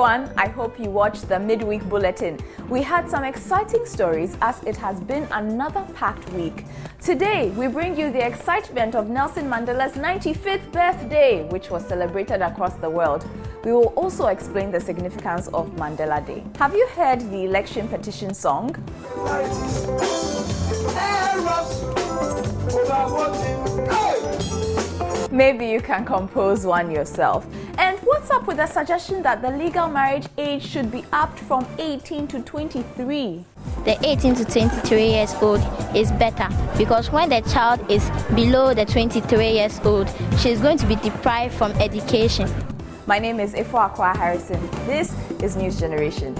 everyone. I hope you watched the midweek bulletin. We had some exciting stories as it has been another packed week. Today, we bring you the excitement of Nelson Mandela's 95th birthday, which was celebrated across the world. We will also explain the significance of Mandela Day. Have you heard the election petition song? Maybe you can compose one yourself. And what's up with the suggestion that the legal marriage age should be upped from 18 to 23? The 18 to 23 years old is better because when the child is below the 23 years old, she's going to be deprived from education. My name is Ifo Akwa Harrison. This is News Generation.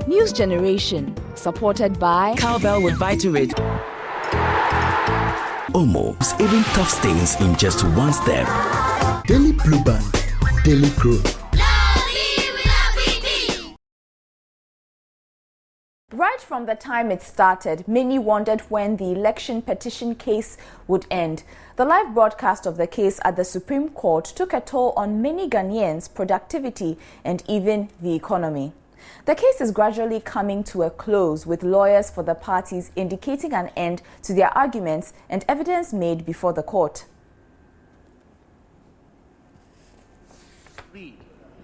News Generation, supported by Cowbell with Vitarid. Almost even tough stains in just one step. Daily Blue Band, Daily Pro. Right from the time it started, many wondered when the election petition case would end. The live broadcast of the case at the Supreme Court took a toll on many Ghanaians' productivity and even the economy. The case is gradually coming to a close, with lawyers for the parties indicating an end to their arguments and evidence made before the court.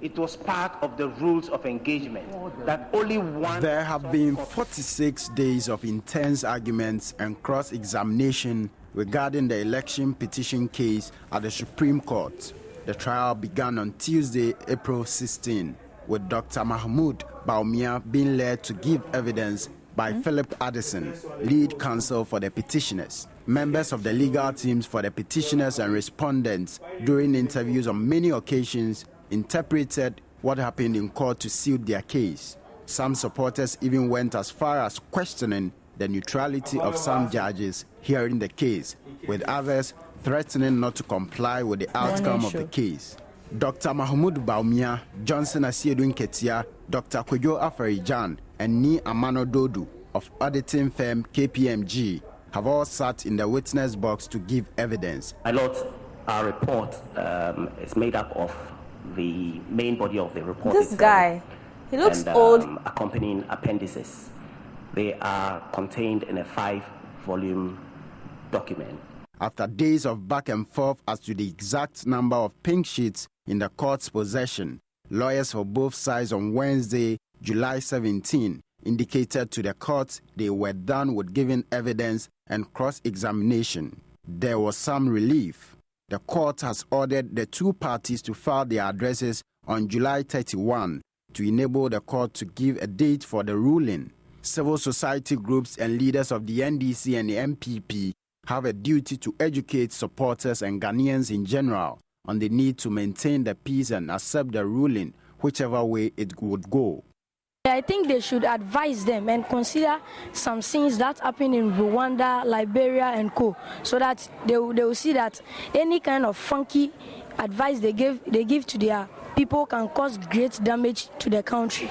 It was part of the rules of engagement that only one... There have been 46 days of intense arguments and cross-examination regarding the election petition case at the Supreme Court. The trial began on Tuesday, April 16, with Dr. Mahmoud Bawumia being led to give evidence by Philip Addison, lead counsel for the petitioners. Members of the legal teams for the petitioners and respondents during interviews on many occasions interpreted what happened in court to suit their case. Some supporters even went as far as questioning the neutrality of some judges hearing the case, with others threatening not to comply with the outcome of the case. Dr. Mahmoud Bawumia, Johnson Asiedu Nketia, Dr. Kwejo Afarijan, and Ni Amano Dodu of auditing firm KPMG have all sat in the witness box to give evidence. My Lord, our report is made up of the main body of the report. This guy, he looks and, old. Accompanying appendices. They are contained in a 5-volume document. After days of back and forth as to the exact number of pink sheets in the court's possession, lawyers for both sides on Wednesday, July 17, indicated to the court they were done with giving evidence and cross-examination. There was some relief. The court has ordered the two parties to file their addresses on July 31 to enable the court to give a date for the ruling. Civil society groups and leaders of the NDC and the MPP have a duty to educate supporters and Ghanaians in general on the need to maintain the peace and accept the ruling, whichever way it would go. I think they should advise them and consider some things that happen in Rwanda, Liberia, and co, so that they will see that any kind of funky advice they give to their people can cause great damage to the country.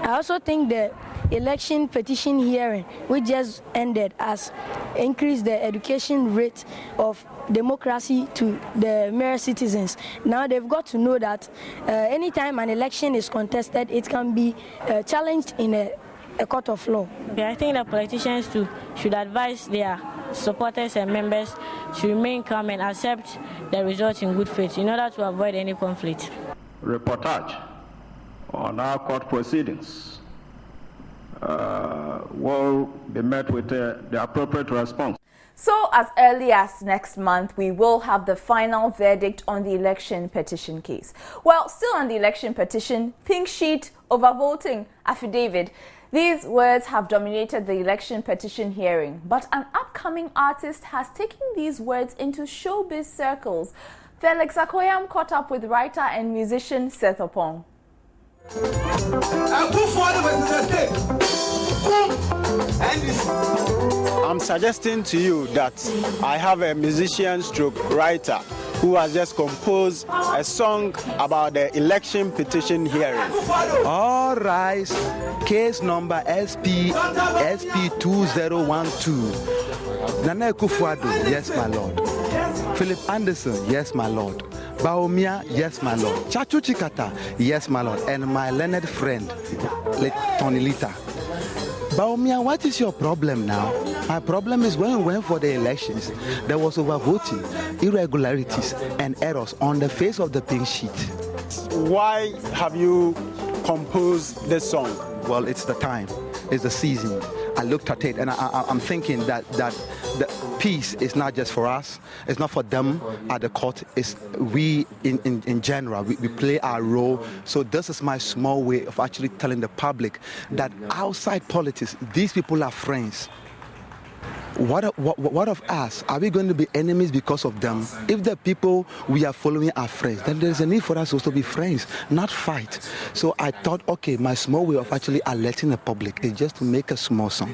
I also think the election petition hearing, which just ended, has increased the education rate of democracy to the mere citizens. Now they've got to know that anytime an election is contested, it can be challenged in a court of law. Yeah, I think the politicians too should advise their supporters and members to remain calm and accept the result in good faith in order to avoid any conflict. Reportage on our court proceedings will be met with the appropriate response. So as early as next month, we will have the final verdict on the election petition case. Well, still on the election petition, pink sheet, overvoting, affidavit. These words have dominated the election petition hearing, but an upcoming artist has taken these words into showbiz circles. Felix Akoyam caught up with writer and musician Seth Opong. I'm suggesting to you that I have a musician stroke writer who has just composed a song about the election petition hearing. All rise. Case number SP 2012. Nana Akufo-Addo, yes my lord. Philip Anderson, yes my lord. Baumia, yes, my lord. Chachu Chikata, yes, my lord. And my learned friend, Tony Lita. Baumia, what is your problem now? My problem is when we went for the elections, there was overvoting, irregularities, and errors on the face of the pink sheet. Why have you composed this song? Well, it's the time, it's the season. I looked at it and I'm thinking that the peace is not just for us, it's not for them at the court, it's we in general, we play our role. So this is my small way of actually telling the public that outside politics, these people are friends. What of us? Are we going to be enemies because of them? If the people we are following are friends, then there's a need for us also to be friends, not fight. So I thought, okay, my small way of actually alerting the public is just to make a small song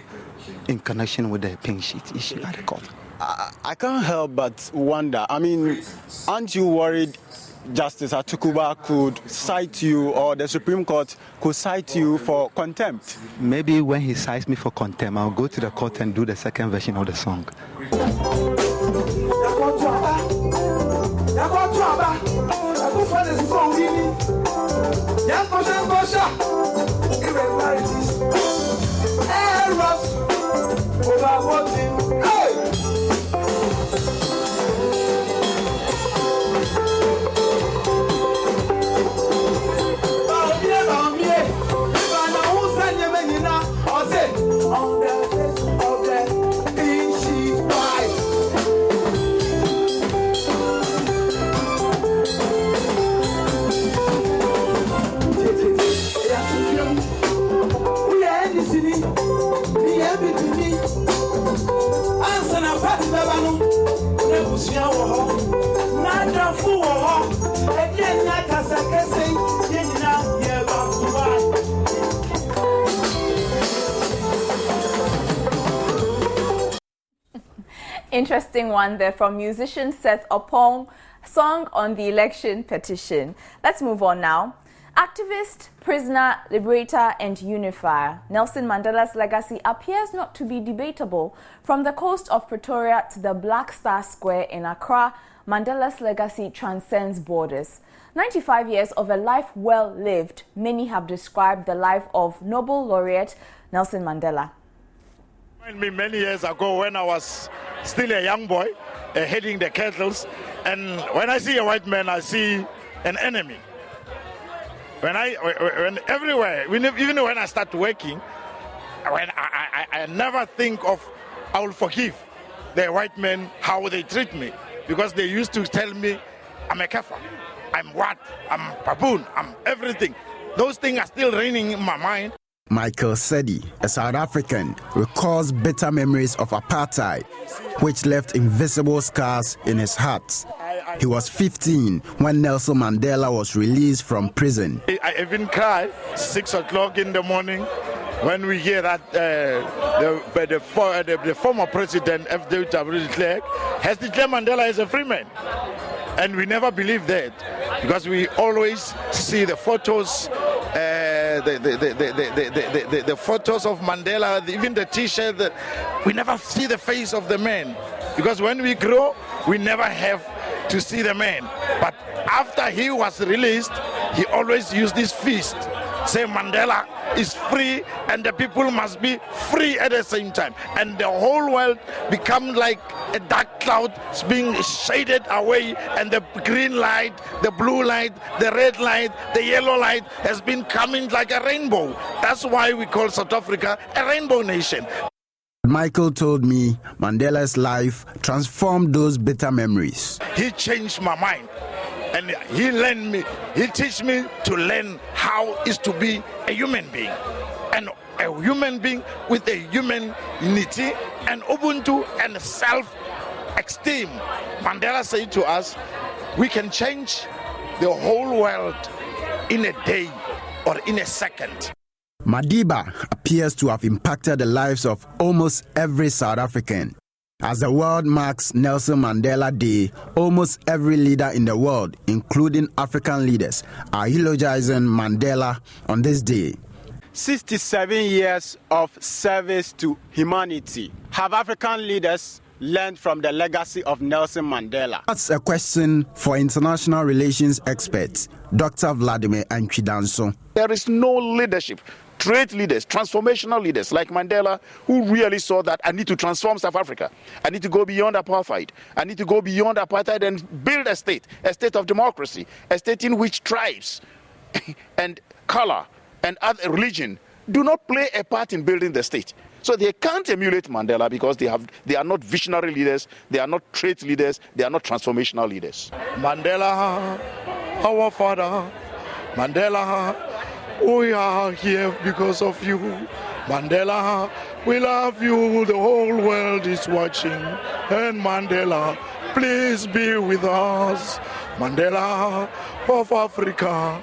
in connection with the pink sheet issue at the court. I can't help but wonder, I mean, aren't you worried Justice Atukuba could cite you, or the Supreme Court could cite you for contempt? Maybe when he cites me for contempt, I'll go to the court and do the second version of the song. Interesting one there from musician Seth Opong, song on the election petition. Let's move on now. Activist, prisoner, liberator and unifier, Nelson Mandela's legacy appears not to be debatable. From the coast of Pretoria to the Black Star Square in Accra, Mandela's legacy transcends borders. 95 years of a life well lived, many have described the life of Nobel laureate Nelson Mandela. Me many years ago when I was still a young boy, heading the kettles, and when I see a white man, I see an enemy. When everywhere, even when I start working, when I never think of I will forgive the white men how they treat me, because they used to tell me I'm a kafir, I'm what, I'm baboon, I'm everything. Those things are still reigning in my mind. Michael Sedi, a South African, recalls bitter memories of apartheid, which left invisible scars in his heart. He was 15 when Nelson Mandela was released from prison. I even cried 6 o'clock in the morning when we hear that the former president, F.W. de Klerk, has declared Mandela as a free man. And we never believe that, because we always see the photos, the photos of Mandela, even the T-shirt. We never see the face of the man, because when we grow, we never have to see the man. But after he was released, he always used this feast, say Mandela is free and the people must be free at the same time. And the whole world become like a dark cloud being shaded away, and the green light, the blue light, the red light, the yellow light has been coming like a rainbow. That's why we call South Africa a rainbow nation. Michael told me Mandela's life transformed those bitter memories. He changed my mind, and he teach me to learn how is to be a human being, and a human being with a human unity and Ubuntu and self-esteem. Mandela said to us, we can change the whole world in a day or in a second. Madiba appears to have impacted the lives of almost every South African. As the world marks Nelson Mandela Day, almost every leader in the world, including African leaders, are eulogizing Mandela on this day. 67 years of service to humanity. Have African leaders learned from the legacy of Nelson Mandela? That's a question for international relations experts, Dr. Vladimir Antwidanso. There is no leadership. Great leaders, transformational leaders like Mandela, who really saw that I need to transform South Africa. I need to go beyond apartheid. I need to go beyond apartheid and build a state of democracy, a state in which tribes and color and other religion do not play a part in building the state. So they can't emulate Mandela because they are not visionary leaders, they are not trait leaders, they are not transformational leaders. Mandela, our father, Mandela, we are here because of you. Mandela, we love you, the whole world is watching. And Mandela, please be with us. Mandela of Africa,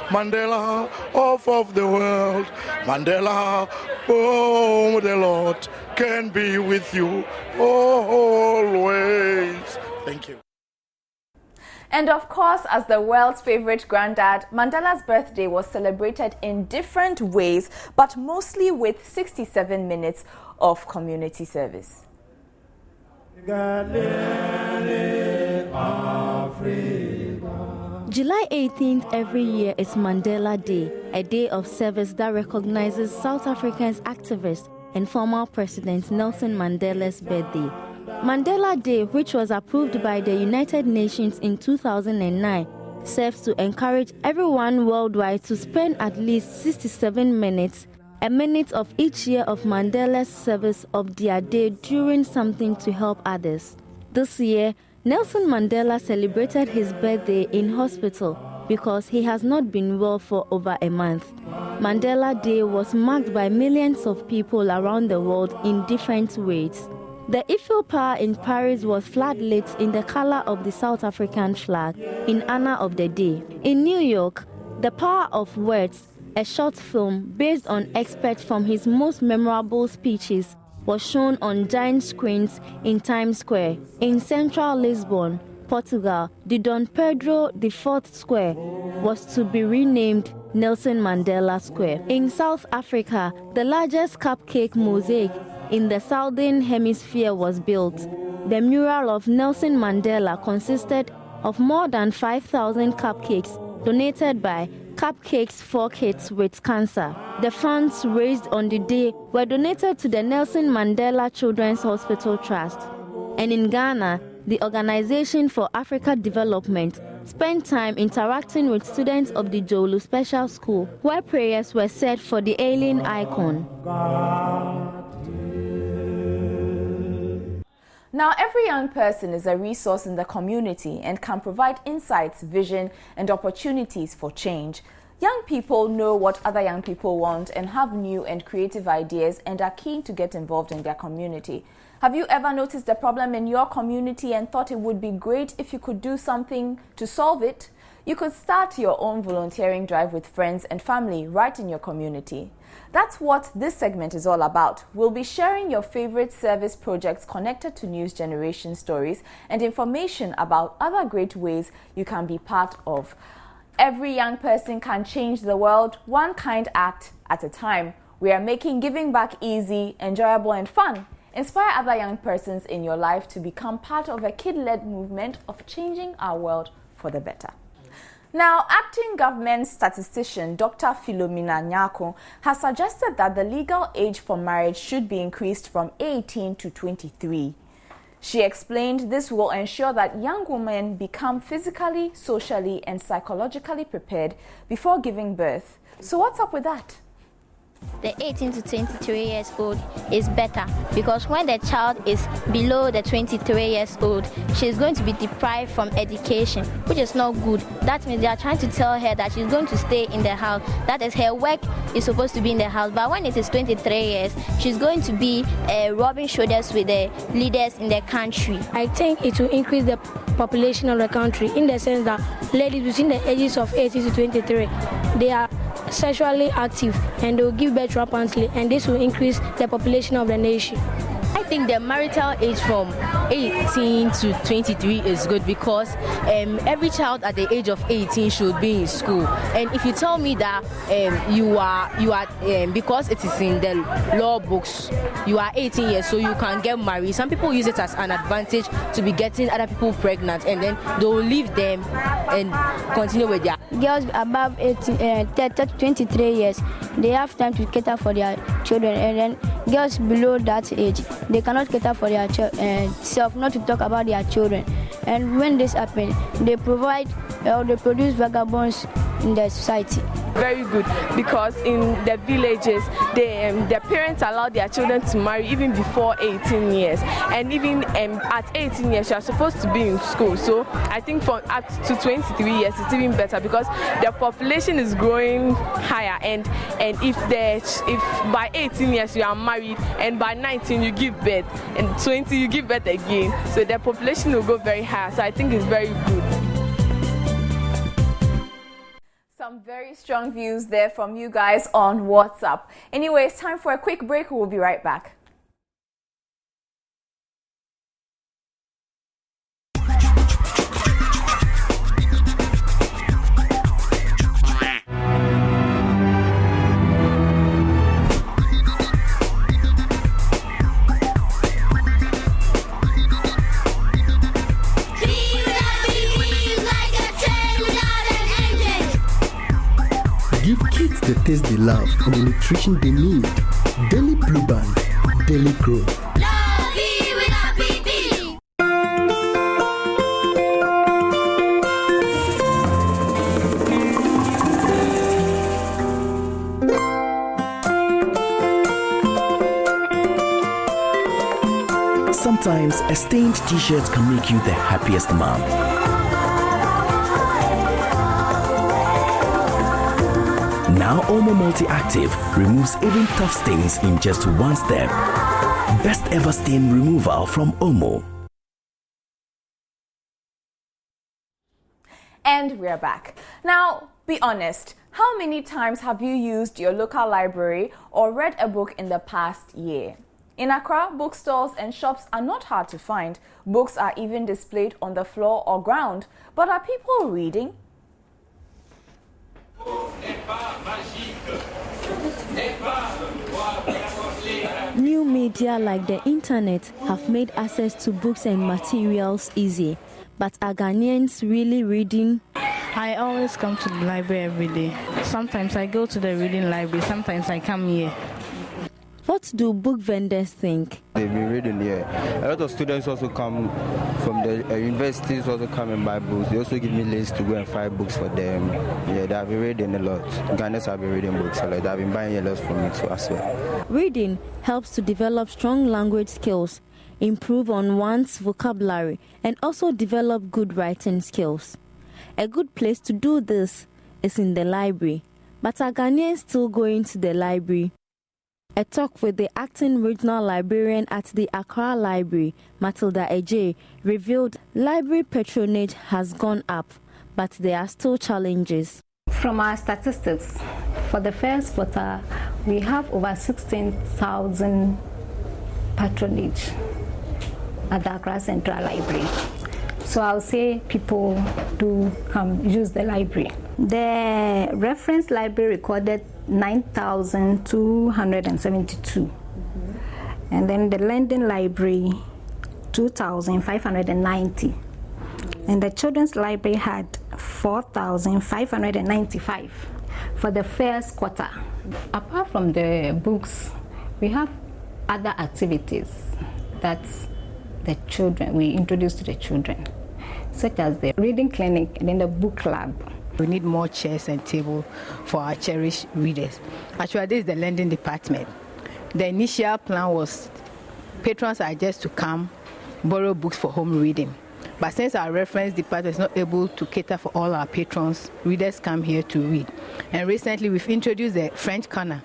Mandela of the world. Mandela, oh, the Lord can be with you always. Thank you. And of course, as the world's favorite granddad, Mandela's birthday was celebrated in different ways, but mostly with 67 minutes of community service. July 18th every year is Mandela Day, a day of service that recognizes South Africa's activist and former President Nelson Mandela's birthday. Mandela Day, which was approved by the United Nations in 2009, serves to encourage everyone worldwide to spend at least 67 minutes, a minute of each year of Mandela's service of their day doing something to help others. This year, Nelson Mandela celebrated his birthday in hospital because he has not been well for over a month. Mandela Day was marked by millions of people around the world in different ways. The Eiffel Tower in Paris was flat-lit in the color of the South African flag in honor of the day. In New York, The Power of Words, a short film based on excerpts from his most memorable speeches, was shown on giant screens in Times Square. In central Lisbon, Portugal, the Dom Pedro IV Square was to be renamed Nelson Mandela Square. In South Africa, the largest cupcake mosaic in the Southern Hemisphere was built. The mural of Nelson Mandela consisted of more than 5,000 cupcakes donated by Cupcakes for Kids with Cancer. The funds raised on the day were donated to the Nelson Mandela Children's Hospital Trust. And in Ghana, the Organization for Africa Development spent time interacting with students of the Jolu Special School, where prayers were said for the ailing icon. Now, every young person is a resource in the community and can provide insights, vision, and opportunities for change. Young people know what other young people want and have new and creative ideas and are keen to get involved in their community. Have you ever noticed a problem in your community and thought it would be great if you could do something to solve it? You could start your own volunteering drive with friends and family right in your community. That's what this segment is all about. We'll be sharing your favorite service projects connected to News Generation stories and information about other great ways you can be part of. Every young person can change the world, one kind act at a time. We are making giving back easy, enjoyable, and fun. Inspire other young persons in your life to become part of a kid-led movement of changing our world for the better. Now, acting government statistician Dr. Philomena Nyako has suggested that the legal age for marriage should be increased from 18 to 23. She explained this will ensure that young women become physically, socially, and psychologically prepared before giving birth. So what's up with that? The 18 to 23 years old is better because when the child is below the 23 years old, she is going to be deprived from education, which is not good. That means they are trying to tell her that she's going to stay in the house. That is, her work is supposed to be in the house. But when it is 23 years, she's going to be rubbing shoulders with the leaders in the country. I think it will increase the population of the country in the sense that ladies between the ages of 18 to 23, they are sexually active and they will give birth rampantly, and this will increase the population of the nation. I think the marital age from 18 to 23 is good because every child at the age of 18 should be in school. And if you tell me that you are because it is in the law books, you are 18 years, so you can get married. Some people use it as an advantage to be getting other people pregnant, and then they will leave them and continue with their girls above 23 years. They have time to cater for their children, and then girls below that age, they cannot cater for their self, not to talk about their children. And when this happens, they provide or they produce vagabonds in the society. Very good, because in the villages, the parents allow their children to marry even before 18 years, and even at 18 years you are supposed to be in school. So I think from up to 23 years it's even better because the population is growing higher, and if by 18 years you are married and by 19 you give birth and 20 you give birth again, so the population will go very high. So I think it's very good. Some very strong views there from you guys on WhatsApp. Anyway, it's time for a quick break. We'll be right back. Give kids the taste they love and the nutrition they need. Daily Blue Band, Daily Growth. Sometimes a stained t-shirt can make you the happiest mom. Now Omo Multi-Active removes even tough stains in just one step. Best ever stain removal from Omo. And we're back. Now, be honest. How many times have you used your local library or read a book in the past year? In Accra, bookstores and shops are not hard to find. Books are even displayed on the floor or ground. But are people reading? New media like the internet have made access to books and materials easy. But are Ghanaians really reading? I always come to the library every day. Sometimes I go to the reading library, sometimes I come here. What do book vendors think? They've been reading here. A lot of students also come from the universities, also come and buy books. They also give me lists to go and find books for them. Yeah, they have been reading a lot. Ghanaians have been reading books a lot. They have been buying a lot from me too as well. Reading helps to develop strong language skills, improve on one's vocabulary, and also develop good writing skills. A good place to do this is in the library. But are Ghanaians still going to the library? A talk with the acting regional librarian at the Accra Library, Matilda Eje, revealed library patronage has gone up, but there are still challenges. From our statistics, for the first quarter, we have over 16,000 patronage at the Accra Central Library. So I'll say people do come use the library. The reference library recorded 9,272. And then the lending library, 2,590. And the children's library had 4,595 for the first quarter. Apart from the books, we have other activities that the children, we introduce to the children, such as the reading clinic and then the book club. We need more chairs and tables for our cherished readers. Actually, this is the lending department. The initial plan was patrons are just to come, borrow books for home reading. But since our reference department is not able to cater for all our patrons, readers come here to read. And recently we've introduced the French corner,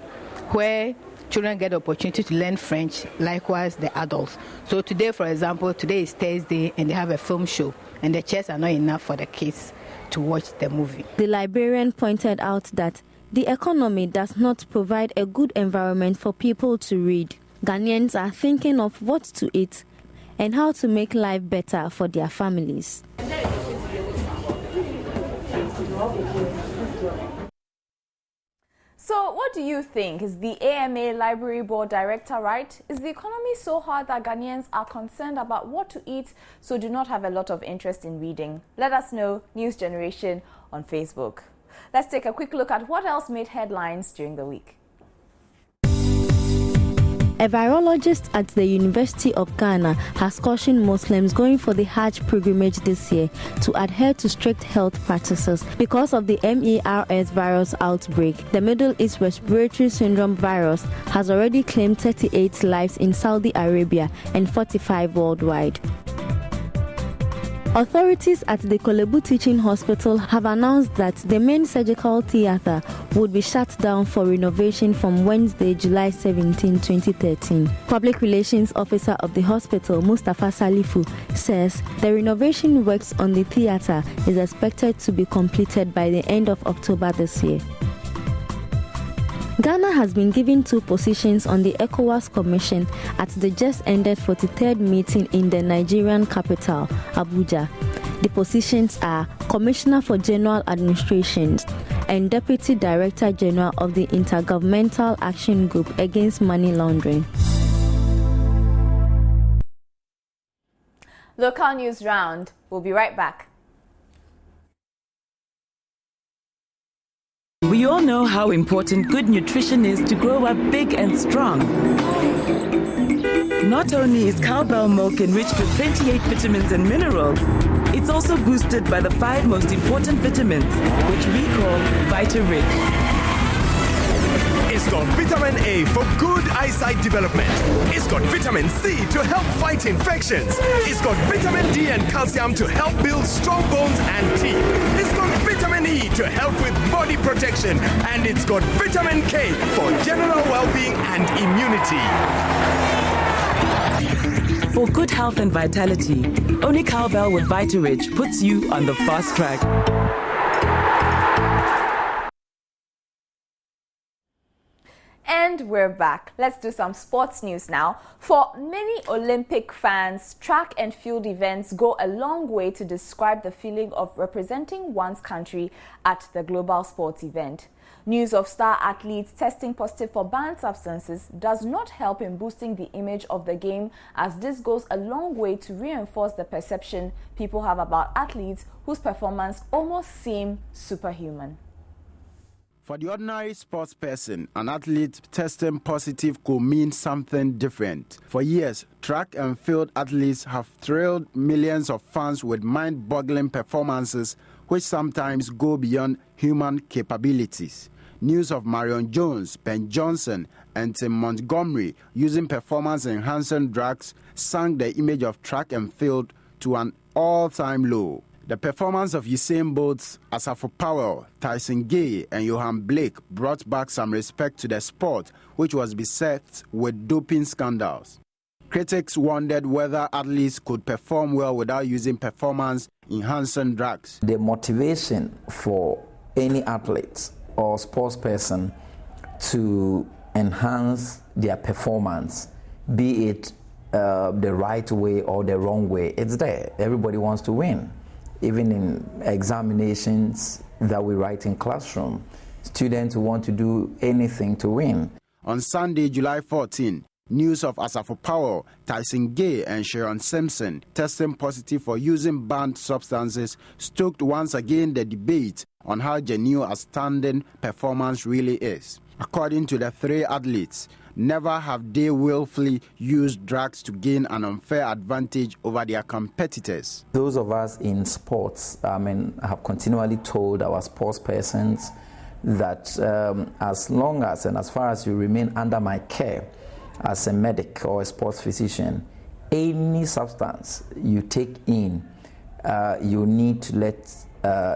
where children get the opportunity to learn French, likewise the adults. So today, for example, today is Thursday and they have a film show, and the chairs are not enough for the kids to watch the movie. The librarian pointed out that the economy does not provide a good environment for people to read. Ghanaians are thinking of what to eat and how to make life better for their families. So, what do you think? Is the AMA Library Board Director right? Is the economy so hard that Ghanaians are concerned about what to eat, so do not have a lot of interest in reading? Let us know, News Generation on Facebook. Let's take a quick look at what else made headlines during the week. A virologist at the University of Ghana has cautioned Muslims going for the Hajj pilgrimage this year to adhere to strict health practices because of the MERS virus outbreak. The Middle East Respiratory Syndrome virus has already claimed 38 lives in Saudi Arabia and 45 worldwide. Authorities at the Kolebu Teaching Hospital have announced that the main surgical theatre would be shut down for renovation from Wednesday, July 17, 2013. Public Relations Officer of the hospital, Mustafa Salifu, says the renovation works on the theatre is expected to be completed by the end of October this year. Ghana has been given 2 positions on the ECOWAS Commission at the just-ended 43rd meeting in the Nigerian capital, Abuja. The positions are Commissioner for General Administration and Deputy Director General of the Intergovernmental Action Group Against Money Laundering. Local News Round. We'll be right back. We all know how important good nutrition is to grow up big and strong. Not only is cowbell milk enriched with 28 vitamins and minerals, it's also boosted by the 5 most important vitamins, which we call Vita-Rich. It's got vitamin A for good eyesight development. It's got vitamin C to help fight infections. It's got vitamin D and calcium to help build strong bones and teeth. It's got vitamin E to help with body protection. And it's got vitamin K for general well-being and immunity. For good health and vitality, only cowbell with Vita-Rich puts you on the fast track. And we're back. Let's do some sports news now. For many Olympic fans, track and field events go a long way to describe the feeling of representing one's country at the global sports event. News of star athletes testing positive for banned substances does not help in boosting the image of the game, as this goes a long way to reinforce the perception people have about athletes whose performance almost seem superhuman. For the ordinary sports person, an athlete testing positive could mean something different. For years, track and field athletes have thrilled millions of fans with mind-boggling performances which sometimes go beyond human capabilities. News of Marion Jones, Ben Johnson, and Tim Montgomery using performance-enhancing drugs sank the image of track and field to an all-time low. The performance of Usain Bolt, Asafo Powell, Tyson Gay, and Johan Blake brought back some respect to the sport, which was beset with doping scandals. Critics wondered whether athletes could perform well without using performance-enhancing drugs. The motivation for any athlete or sports person to enhance their performance, be it the right way or the wrong way, it's there. Everybody wants to win. Even in examinations that we write in classroom, students want to do anything to win. On Sunday, July 14, news of Asafo Powell, Tyson Gay, and Sharon Simpson testing positive for using banned substances stoked once again the debate on how genuine a standing performance really is. According to the 3 athletes, never have they willfully used drugs to gain an unfair advantage over their competitors. Those of us in sports, have continually told our sports persons that as long as and as far as you remain under my care as a medic or a sports physician, any substance you take in, you need to let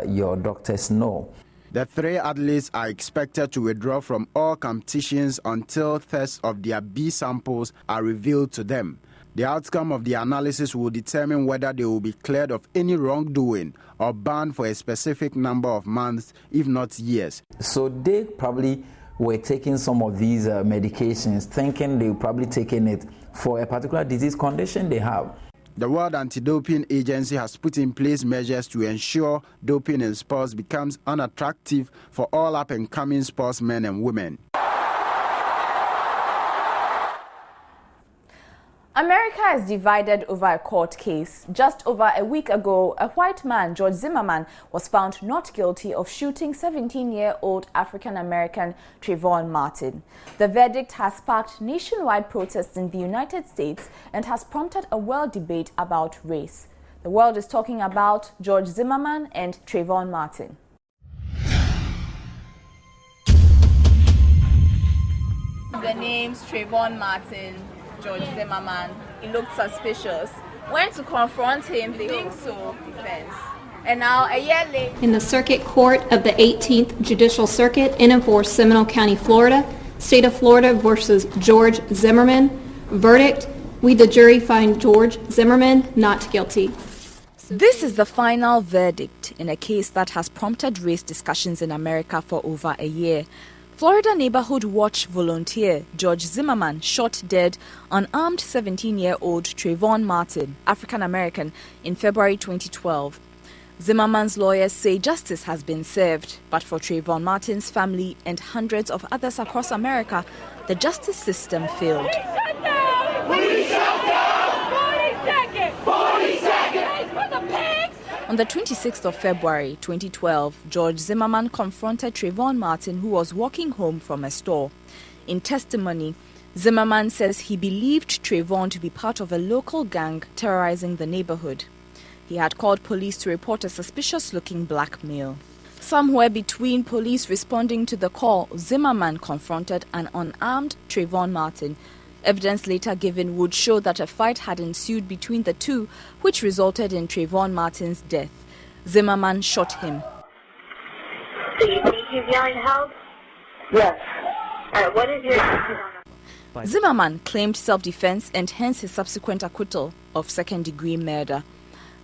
your doctors know. The 3 athletes are expected to withdraw from all competitions until tests of their B samples are revealed to them. The outcome of the analysis will determine whether they will be cleared of any wrongdoing or banned for a specific number of months, if not years. So they probably were taking some of these medications, thinking they were probably taking it for a particular disease condition they have. The World Anti-Doping Agency has put in place measures to ensure doping in sports becomes unattractive for all up-and-coming sportsmen and women. America is divided over a court case. Just over a week ago, a white man, George Zimmerman, was found not guilty of shooting 17-year-old African-American Trayvon Martin. The verdict has sparked nationwide protests in the United States and has prompted a world debate about race. The world is talking about George Zimmerman and Trayvon Martin. The names Trayvon Martin, George Zimmerman, he looked suspicious. Went to confront him, they think so, defense. And now a year later, in the Circuit Court of the 18th Judicial Circuit in and for Seminole County, Florida, State of Florida versus George Zimmerman. Verdict: we the jury find George Zimmerman not guilty. This is the final verdict in a case that has prompted race discussions in America for over a year. Florida Neighborhood Watch volunteer George Zimmerman shot dead unarmed 17-year-old Trayvon Martin, African-American, in February 2012. Zimmerman's lawyers say justice has been served, but for Trayvon Martin's family and hundreds of others across America, the justice system failed. On the 26th of February 2012, George Zimmerman confronted Trayvon Martin, who was walking home from a store. In testimony, Zimmerman says he believed Trayvon to be part of a local gang terrorizing the neighborhood. He had called police to report a suspicious-looking black male. Somewhere between police responding to the call, Zimmerman confronted an unarmed Trayvon Martin. Evidence later given would show that a fight had ensued between the two, which resulted in Trayvon Martin's death. Zimmerman shot him. Do you think he's yelling help? Yes. All right, what is your... Zimmerman claimed self-defense and hence his subsequent acquittal of second-degree murder.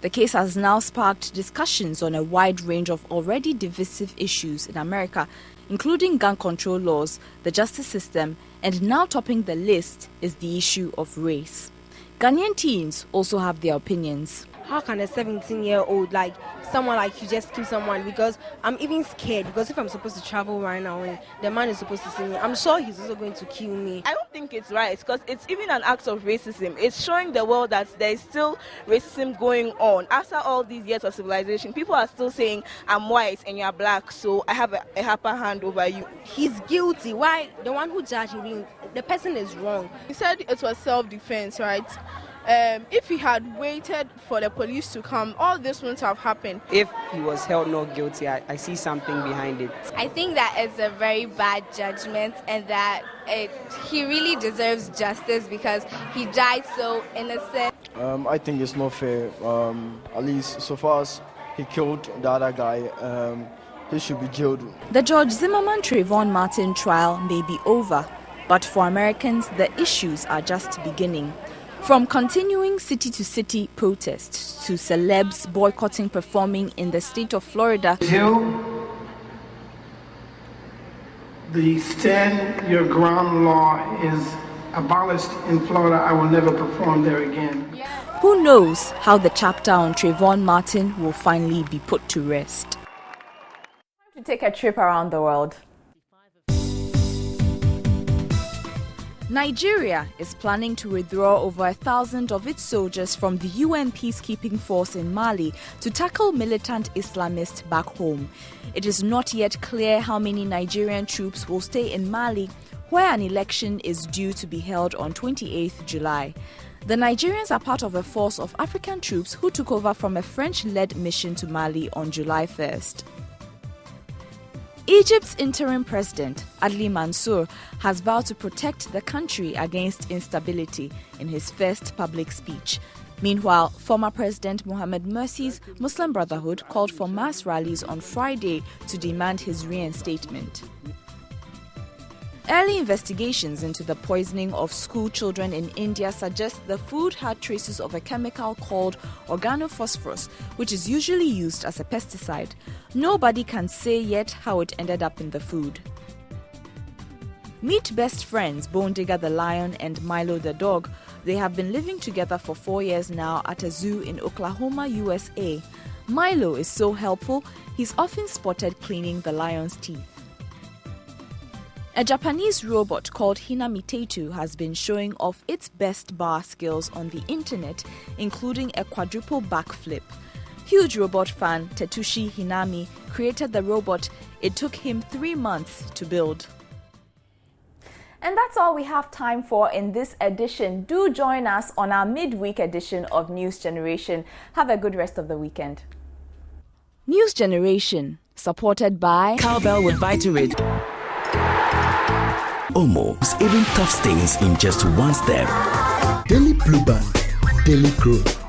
The case has now sparked discussions on a wide range of already divisive issues in America, including gun control laws, the justice system, and now topping the list is the issue of race. Ghanaian teens also have their opinions. How can a 17-year-old, like someone like you, just kill someone? Because I'm even scared, because if I'm supposed to travel right now and the man is supposed to see me, I'm sure he's also going to kill me. I don't think it's right, because it's even an act of racism. It's showing the world that there is still racism going on. After all these years of civilization, people are still saying, I'm white and you're black, so I have a upper hand over you. He's guilty. Why? The one who judged him, the person is wrong. He said it was self-defense, right? If he had waited for the police to come, all this wouldn't have happened. If he was held not guilty, I see something behind it. I think that it's a very bad judgment and that he really deserves justice because he died so innocent. I think it's not fair. At least so far as he killed the other guy, he should be jailed. The George Zimmerman-Trayvon Martin trial may be over, but for Americans, the issues are just beginning. From continuing city-to-city protests to celebs boycotting performing in the state of Florida. Until the stand your ground law is abolished in Florida, I will never perform there again. Who knows how the chapter on Trayvon Martin will finally be put to rest. Time to take a trip around the world. Nigeria is planning to withdraw over 1,000 of its soldiers from the UN peacekeeping force in Mali to tackle militant Islamists back home. It is not yet clear how many Nigerian troops will stay in Mali, where an election is due to be held on 28th July. The Nigerians are part of a force of African troops who took over from a French-led mission to Mali on July 1st. Egypt's interim president, Adli Mansour, has vowed to protect the country against instability in his first public speech. Meanwhile, former President Mohamed Morsi's Muslim Brotherhood called for mass rallies on Friday to demand his reinstatement. Early investigations into the poisoning of school children in India suggest the food had traces of a chemical called organophosphorus, which is usually used as a pesticide. Nobody can say yet how it ended up in the food. Meet best friends Bone Digger the lion and Milo the dog. They have been living together for 4 years now at a zoo in Oklahoma, USA. Milo is so helpful, he's often spotted cleaning the lion's teeth. A Japanese robot called Hinamitetu has been showing off its best bar skills on the internet, including a quadruple backflip. Huge robot fan Tetsushi Hinami created the robot. It took him 3 months to build. And that's all we have time for in this edition. Do join us on our midweek edition of News Generation. Have a good rest of the weekend. News Generation, supported by Cowbell with Vitarid. Omo, even tough stains in just one step. Daily Blue Band, Daily Growth.